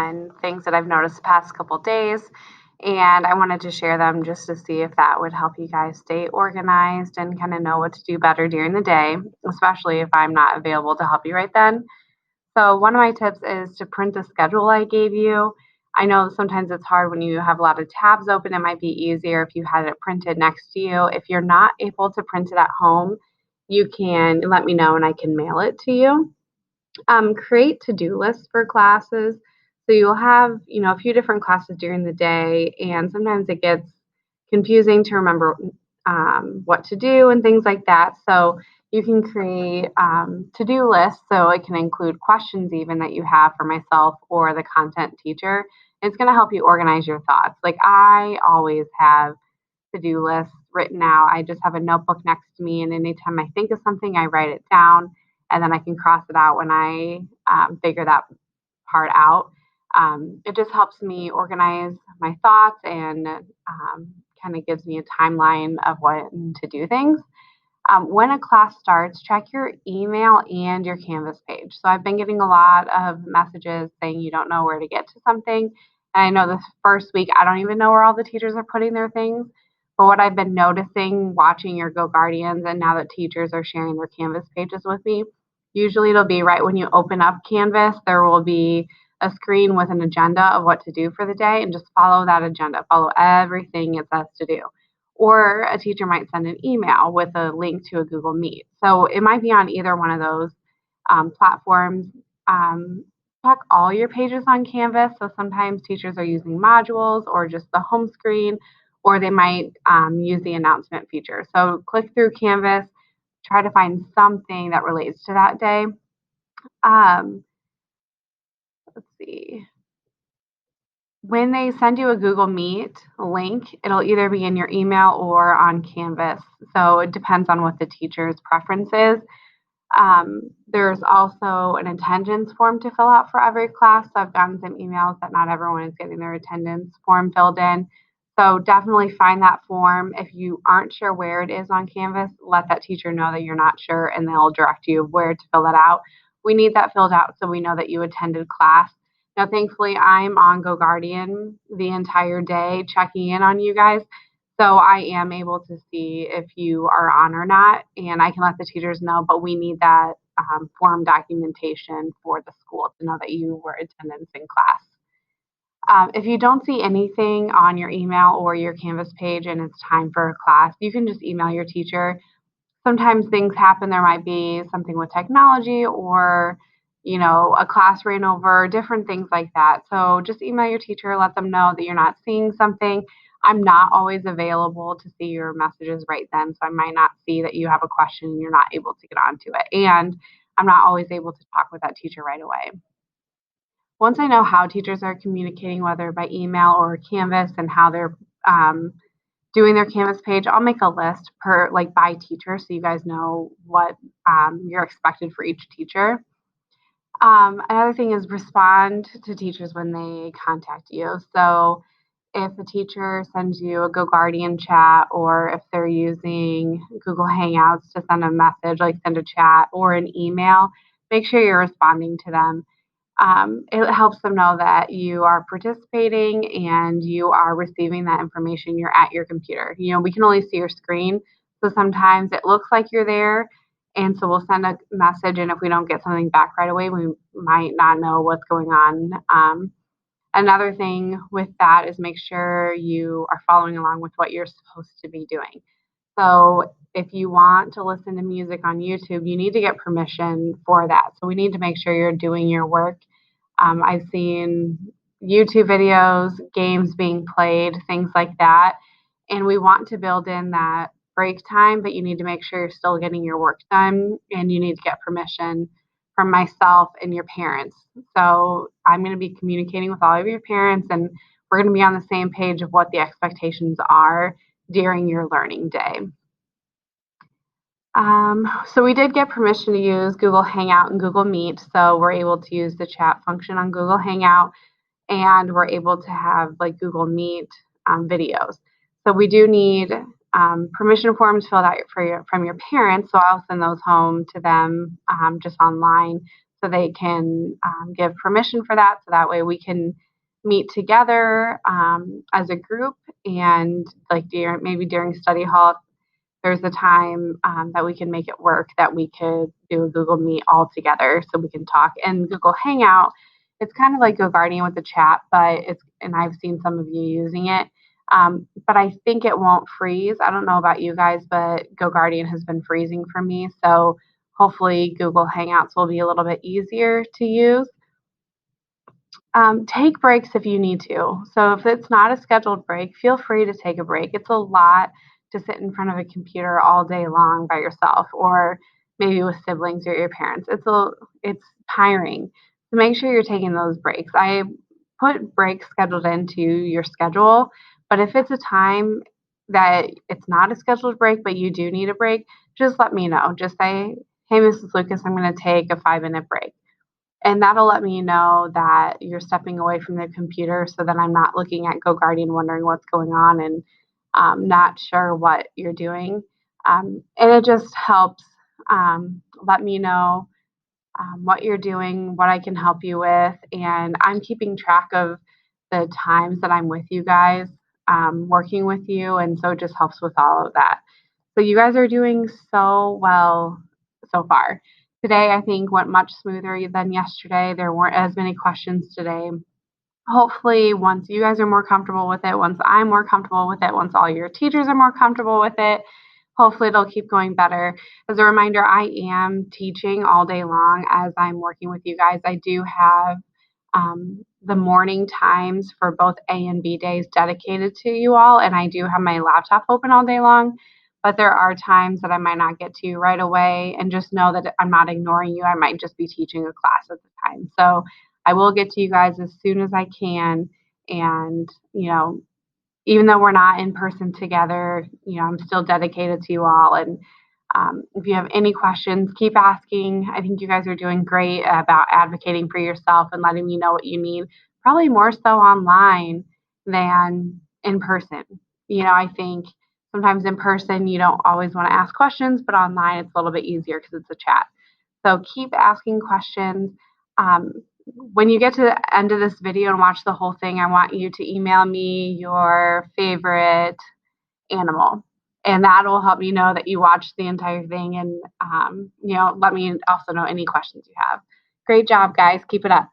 on things that I've noticed the past couple days, and I wanted to share them just to see if that would help you guys stay organized and kind of know what to do better during the day, especially if I'm not available to help you right then. So, one of my tips is to print the schedule I gave you. I know sometimes it's hard when you have a lot of tabs open. It might be easier if you had it printed next to you. If you're not able to print it at home, you can let me know and I can mail it to you. Create to-do lists for classes. So you'll have, a few different classes during the day, and sometimes it gets confusing to remember what to do and things like that. So you can create to-do lists. So it can include questions even that you have for myself or the content teacher. It's going to help you organize your thoughts. Like I always have to-do lists written out. I just have a notebook next to me, and anytime I think of something, I write it down, and then I can cross it out when I figure that part out. It just helps me organize my thoughts and kind of gives me a timeline of when to do things. When a class starts, check your email and your Canvas page. So I've been getting a lot of messages saying you don't know where to get to something. And I know this first week, I don't even know where all the teachers are putting their things. But what I've been noticing watching your Go Guardians, and now that teachers are sharing their Canvas pages with me, usually it'll be right when you open up Canvas, there will be a screen with an agenda of what to do for the day, and just follow that agenda, follow everything it says to do. Or a teacher might send an email with a link to a Google Meet. So it might be on either one of those platforms. Um, Check all your pages on Canvas. So sometimes teachers are using modules or just the home screen, or they might use the announcement feature. So click through Canvas, try to find something that relates to that day. Let's see. When they send you a Google Meet link, it'll either be in your email or on Canvas. So it depends on what the teacher's preference is. There's also an attendance form to fill out for every class. So I've gotten some emails that not everyone is getting their attendance form filled in. So definitely find that form. If you aren't sure where it is on Canvas, let that teacher know that you're not sure and they'll direct you where to fill that out. We need that filled out so we know that you attended class. Now, thankfully, I'm on Go Guardian the entire day checking in on you guys. So I am able to see if you are on or not, and I can let the teachers know, but we need that form documentation for the school to know that you were attendance in class. If you don't see anything on your email or your Canvas page and it's time for a class, you can just email your teacher. Sometimes things happen. There might be something with technology or, a class ran over, different things like that. So just email your teacher, let them know that you're not seeing something. I'm not always available to see your messages right then, so I might not see that you have a question and you're not able to get onto it. And I'm not always able to talk with that teacher right away. Once I know how teachers are communicating, whether by email or Canvas, and how they're doing their Canvas page, I'll make a list per by teacher so you guys know what you're expected for each teacher. Another thing is respond to teachers when they contact you. So if a teacher sends you a Go Guardian chat, or if they're using Google Hangouts to send a message, like send a chat or an email, make sure you're responding to them. It helps them know that you are participating and you are receiving that information. You're at your computer. We can only see your screen. So sometimes it looks like you're there. And so we'll send a message. And if we don't get something back right away, we might not know what's going on. Another thing with that is make sure you are following along with what you're supposed to be doing. So if you want to listen to music on YouTube, you need to get permission for that. So we need to make sure you're doing your work. I've seen YouTube videos, games being played, things like that. And we want to build in that break time, but you need to make sure you're still getting your work done, and you need to get permission from myself and your parents. So I'm going to be communicating with all of your parents, and we're going to be on the same page of what the expectations are during your learning day. So we did get permission to use Google Hangout and Google Meet, so we're able to use the chat function on Google Hangout, and we're able to have Google Meet videos. So we do need permission forms filled out from your parents, so I'll send those home to them just online so they can give permission for that. So that way we can meet together as a group, and like maybe during study hall, there's a time that we can make it work, that we could do a Google Meet all together so we can talk. And Google Hangout, it's kind of like GoGuardian with the chat, but and I've seen some of you using it. But I think it won't freeze. I don't know about you guys, but GoGuardian has been freezing for me. So hopefully Google Hangouts will be a little bit easier to use. Take breaks if you need to. So if it's not a scheduled break, feel free to take a break. It's a lot to sit in front of a computer all day long by yourself, or maybe with siblings or your parents. It's tiring. So make sure you're taking those breaks. I put breaks scheduled into your schedule, but if it's a time that it's not a scheduled break, but you do need a break, just let me know. Just say, hey, Mrs. Lucas, I'm going to take a 5-minute break. And that'll let me know that you're stepping away from the computer, so that I'm not looking at GoGuardian wondering what's going on and not sure what you're doing. And it just helps let me know what you're doing, what I can help you with. And I'm keeping track of the times that I'm with you guys, working with you. And so it just helps with all of that. So you guys are doing so well so far. Today, I think, went much smoother than yesterday. There weren't as many questions today. Hopefully, once you guys are more comfortable with it, once I'm more comfortable with it, once all your teachers are more comfortable with it, hopefully it'll keep going better. As a reminder, I am teaching all day long as I'm working with you guys. I do have the morning times for both A and B days dedicated to you all, and I do have my laptop open all day long. But there are times that I might not get to you right away, and just know that I'm not ignoring you. I might just be teaching a class at the time. So I will get to you guys as soon as I can. And, even though we're not in person together, I'm still dedicated to you all. And if you have any questions, keep asking. I think you guys are doing great about advocating for yourself and letting me know what you need, probably more so online than in person. I think sometimes in person, you don't always want to ask questions, but online it's a little bit easier because it's a chat. So keep asking questions. When you get to the end of this video and watch the whole thing, I want you to email me your favorite animal. And that will help me know that you watched the entire thing, and, let me also know any questions you have. Great job, guys. Keep it up.